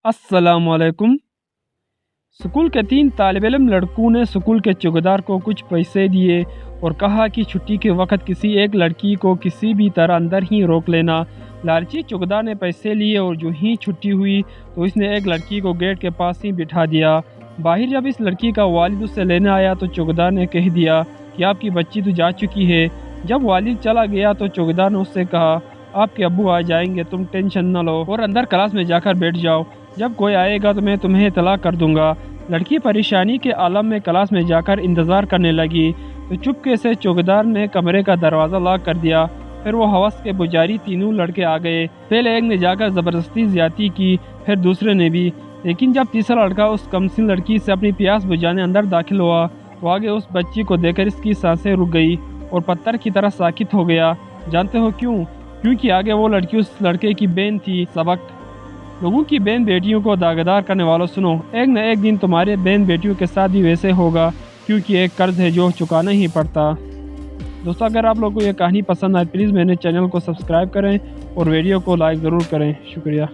अस्सलाम वालेकुम। स्कूल के 3 तालिब इल्म लड़कों ने स्कूल के चौकीदार को कुछ पैसे दिए और कहा कि छुट्टी के वक्त किसी एक लड़की को किसी भी तरह अंदर ही रोक लेना। लालची चौकीदार ने पैसे लिए और जो ही छुट्टी हुई तो इसने एक लड़की को गेट के पास ही बिठा दिया। बाहर जब इस लड़की का वालिद उसे लेने आया तो चौकीदार ने कह दिया कि आपकी बच्ची तो जा चुकी है। जब वालिद चला गया तो चौकीदार ने उससे कहा, आपके अब्बू आ जाएंगे, तुम टेंशन न लो और अंदर क्लास में जाकर बैठ जाओ, जब कोई आएगा तो मैं तुम्हें इतला कर दूंगा। लड़की परेशानी के आलम में क्लास में जाकर इंतज़ार करने लगी तो चुपके से चौकीदार ने कमरे का दरवाज़ा लॉक कर दिया। फिर वो हवस के पुजारी तीनों लड़के आ गए। पहले एक ने जाकर ज़बरदस्ती ज़्यादती की, फिर दूसरे ने भी, लेकिन जब तीसरा लड़का उस कमसिन लड़की से अपनी प्यास बुझाने अंदर दाखिल हुआ तो आगे उस बच्ची को देखकर इसकी सांसें रुक गई और पत्थर की तरह साकित हो गया। जानते हो क्यों? क्योंकि आगे वो लड़की उस लड़के की बहन थी। सबक लोगों की बहन बेटियों को दागदार करने वालों, सुनो, एक न एक दिन तुम्हारे बहन बेटियों के साथ भी वैसे होगा, क्योंकि एक कर्ज है जो चुकाना ही पड़ता। दोस्तों, अगर आप लोगों को ये कहानी पसंद आए प्लीज़ मेरे चैनल को सब्सक्राइब करें और वीडियो को लाइक ज़रूर करें। शुक्रिया।